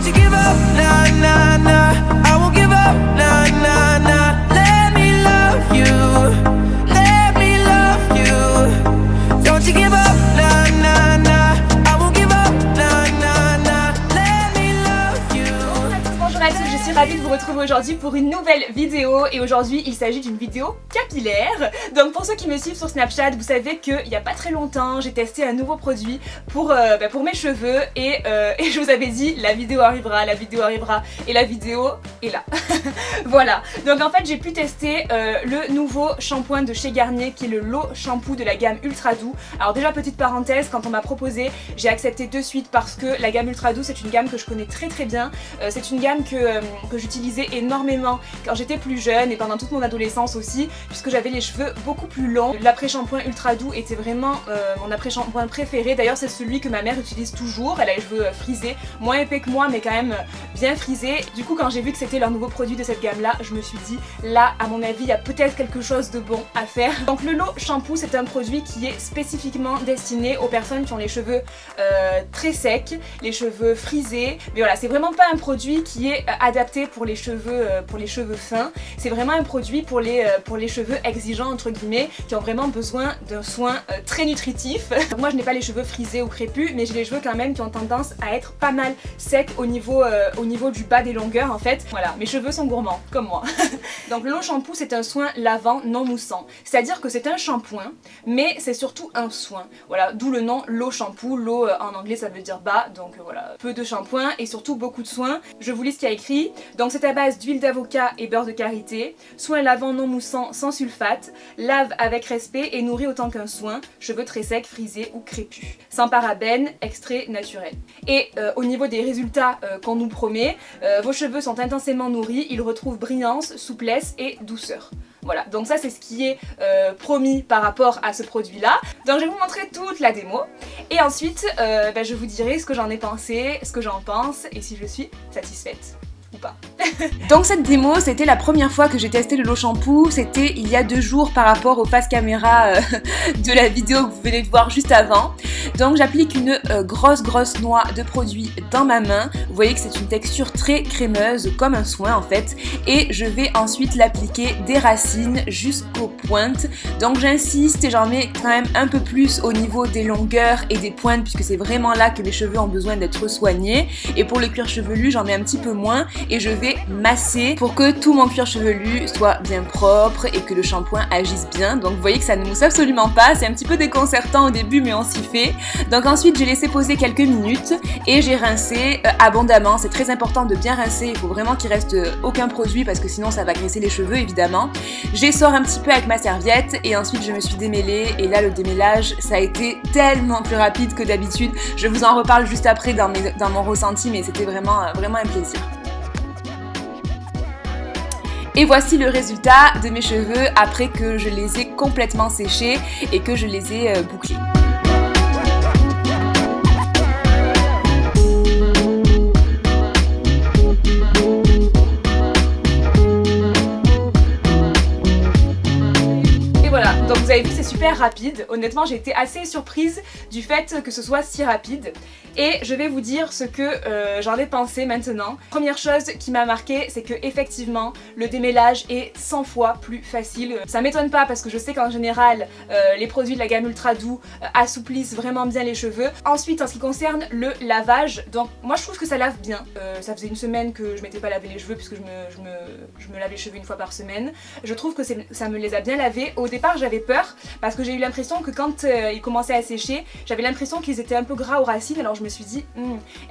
Don't you give up, nah, nah, nah. I won't give up, nah, nah, nah. Let me love you. Let me love you. Don't you give up, nah, nah, nah. I won't give up, nah, nah, nah. Let me love you. Bonjour à tous, je suis ravie de vous retrouver aujourd'hui pour une nouvelle vidéo et aujourd'hui il s'agit d'une vidéo capillaire. Donc pour ceux qui me suivent sur Snapchat, vous savez qu'il n'y a pas très longtemps j'ai testé un nouveau produit pour mes cheveux et je vous avais dit la vidéo arrivera et la vidéo est là. Voilà, donc en fait j'ai pu tester le nouveau shampoing de chez Garnier qui est le L'Eau Shampoo de la gamme Ultra Doux. Alors déjà petite parenthèse, quand on m'a proposé j'ai accepté de suite parce que la gamme Ultra Doux c'est une gamme que je connais très bien. C'est une gamme que j'utilisais énormément quand j'étais plus jeune et pendant toute mon adolescence aussi, puisque j'avais les cheveux beaucoup plus longs. L'après-shampoing Ultra Doux était vraiment mon après-shampoing préféré. D'ailleurs c'est celui que ma mère utilise toujours. Elle a les cheveux frisés, moins épais que moi mais quand même bien frisés. Du coup quand j'ai vu que c'était leur nouveau produit de cette gamme là, je me suis dit là à mon avis il y a peut-être quelque chose de bon à faire. Donc le L'Eau Shampoo c'est un produit qui est spécifiquement destiné aux personnes qui ont les cheveux très secs, les cheveux frisés. Mais voilà, c'est vraiment pas un produit qui est adapté pour les cheveux fins. C'est vraiment un produit pour les cheveux exigeants entre guillemets, qui ont vraiment besoin d'un soin très nutritif. Donc moi je n'ai pas les cheveux frisés ou crépus, mais j'ai les cheveux quand même qui ont tendance à être pas mal secs au niveau du bas des longueurs en fait. Voilà, mes cheveux sont gourmands, comme moi. Donc le L'Eau Shampoo c'est un soin lavant non moussant. C'est-à-dire que c'est un shampoing, mais c'est surtout un soin. Voilà, d'où le nom L'Eau Shampoo. L'eau en anglais ça veut dire bas, donc voilà, peu de shampoing et surtout beaucoup de soins. Je vous lis ce qu'il y a écrit. Donc c'est à base d'huile d'avocat et beurre de karité, soin lavant non moussant sans sulfate, lave avec respect et nourrit autant qu'un soin, cheveux très secs, frisés ou crépus. Sans parabènes, extrait naturel. Et au niveau des résultats qu'on nous promet, vos cheveux sont intensément nourris, ils retrouvent brillance, souplesse et douceur. Voilà, donc ça c'est ce qui est promis par rapport à ce produit là. Donc je vais vous montrer toute la démo et ensuite je vous dirai ce que j'en ai pensé, ce que j'en pense et si je suis satisfaite ou pas. Donc cette démo c'était la première fois que j'ai testé le L'Eau Shampoo, c'était il y a 2 jours par rapport au face caméra de la vidéo que vous venez de voir juste avant. Donc j'applique une grosse noix de produit dans ma main, vous voyez que c'est une texture très crémeuse comme un soin en fait, et je vais ensuite l'appliquer des racines jusqu'aux pointes. Donc j'insiste et j'en mets quand même un peu plus au niveau des longueurs et des pointes puisque c'est vraiment là que les cheveux ont besoin d'être soignés, et pour le cuir chevelu j'en mets un petit peu moins et je vais masser pour que tout mon cuir chevelu soit bien propre et que le shampoing agisse bien. Donc vous voyez que ça ne mousse absolument pas, c'est un petit peu déconcertant au début mais on s'y fait. Donc ensuite j'ai laissé poser quelques minutes et j'ai rincé abondamment. C'est très important de bien rincer, il faut vraiment qu'il reste aucun produit parce que sinon ça va graisser les cheveux évidemment. J'essore un petit peu avec ma serviette et ensuite je me suis démêlée et là le démêlage ça a été tellement plus rapide que d'habitude. Je vous en reparle juste après dans mon ressenti mais c'était vraiment un plaisir. Et voici le résultat de mes cheveux après que je les ai complètement séchés et que je les ai bouclés. Donc vous avez vu c'est super rapide, honnêtement j'ai été assez surprise du fait que ce soit si rapide et je vais vous dire ce que j'en ai pensé maintenant. Première chose qui m'a marqué c'est que effectivement le démêlage est 100 fois plus facile. Ça m'étonne pas parce que je sais qu'en général les produits de la gamme Ultra Doux assouplissent vraiment bien les cheveux. Ensuite en ce qui concerne le lavage, donc moi je trouve que ça lave bien. Ça faisait une semaine que je m'étais pas lavé les cheveux puisque je me lave les cheveux une fois par semaine. Je trouve que ça me les a bien lavés. Au départ j'avais peur parce que j'ai eu l'impression que quand ils commençaient à sécher, j'avais l'impression qu'ils étaient un peu gras aux racines, alors je me suis dit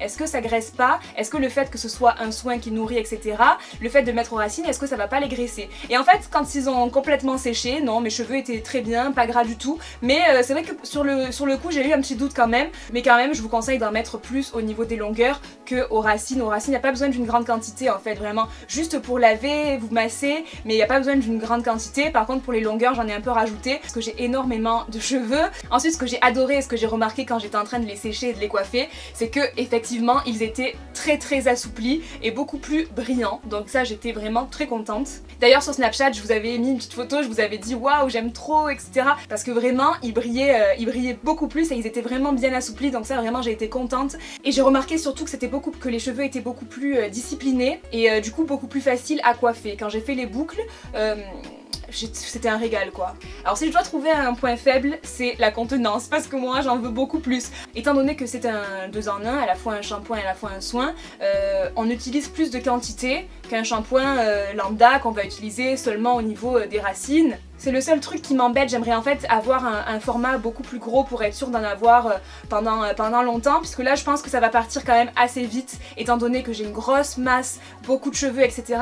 est-ce que ça graisse pas? Est-ce que le fait que ce soit un soin qui nourrit etc, le fait de mettre aux racines, est-ce que ça va pas les graisser? Et en fait quand ils ont complètement séché, non, mes cheveux étaient très bien, pas gras du tout, mais c'est vrai que sur le coup j'ai eu un petit doute quand même, mais quand même je vous conseille d'en mettre plus au niveau des longueurs que aux racines. Aux racines il n'y a pas besoin d'une grande quantité en fait, vraiment juste pour laver, vous massez, mais il n'y a pas besoin d'une grande quantité. Par contre pour les longueurs j'en ai un peu rajouté parce que j'ai énormément de cheveux. Ensuite ce que j'ai adoré et ce que j'ai remarqué quand j'étais en train de les sécher et de les coiffer, c'est que effectivement ils étaient très assouplis et beaucoup plus brillants, donc ça j'étais vraiment très contente. D'ailleurs sur Snapchat je vous avais mis une petite photo, je vous avais dit waouh j'aime trop etc. Parce que vraiment ils brillaient beaucoup plus et ils étaient vraiment bien assouplis, donc ça vraiment j'ai été contente. Et j'ai remarqué surtout que les cheveux étaient beaucoup plus disciplinés et du coup beaucoup plus faciles à coiffer. Quand j'ai fait les boucles, c'était un régal quoi. Alors si je dois trouver un point faible, c'est la contenance, parce que moi j'en veux beaucoup plus. Étant donné que c'est un 2 en 1, à la fois un shampoing et à la fois un soin, on utilise plus de quantité qu'un shampoing lambda qu'on va utiliser seulement au niveau des racines. C'est le seul truc qui m'embête, j'aimerais en fait avoir un format beaucoup plus gros pour être sûre d'en avoir pendant longtemps, puisque là je pense que ça va partir quand même assez vite, étant donné que j'ai une grosse masse, beaucoup de cheveux, etc.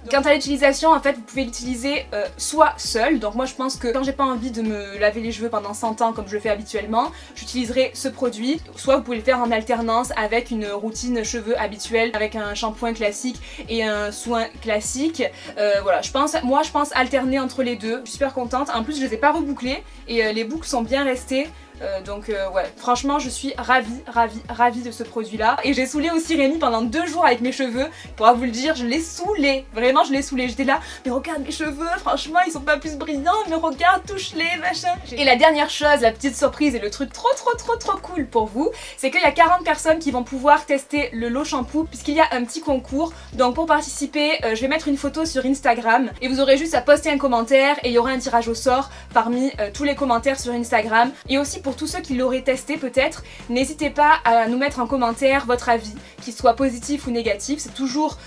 Quant à l'utilisation, en fait vous pouvez l'utiliser soit seul, donc moi je pense que quand j'ai pas envie de me laver les cheveux pendant 100 ans comme je le fais habituellement, j'utiliserai ce produit, soit vous pouvez le faire en alternance avec une routine cheveux habituelle, avec un shampoing classique et un soin classique. Voilà, moi je pense alterner entre les deux, je suis super contente. En plus je les ai pas rebouclés et les boucles sont bien restées. Donc ouais, franchement je suis ravie de ce produit là. Et j'ai saoulé aussi Rémi pendant 2 jours avec mes cheveux, pour vous le dire, je l'ai saoulé, vraiment je l'ai saoulé, j'étais là, mais regarde mes cheveux, franchement ils sont pas plus brillants, mais regarde, touche-les, machin. Et la dernière chose, la petite surprise et le truc trop cool pour vous, c'est qu'il y a 40 personnes qui vont pouvoir tester le lot shampoo, puisqu'il y a un petit concours. Donc pour participer, je vais mettre une photo sur Instagram et vous aurez juste à poster un commentaire et il y aura un tirage au sort parmi tous les commentaires sur Instagram. Et aussi pour tous ceux qui l'auraient testé peut-être, n'hésitez pas à nous mettre en commentaire votre avis, qu'il soit positif ou négatif. C'est toujours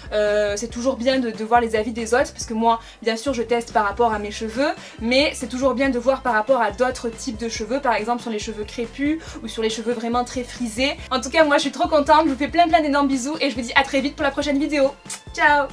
bien de voir les avis des autres, parce que moi bien sûr je teste par rapport à mes cheveux, mais c'est toujours bien de voir par rapport à d'autres types de cheveux, par exemple sur les cheveux crépus ou sur les cheveux vraiment très frisés. En tout cas moi je suis trop contente, je vous fais plein d'énormes bisous et je vous dis à très vite pour la prochaine vidéo. Ciao!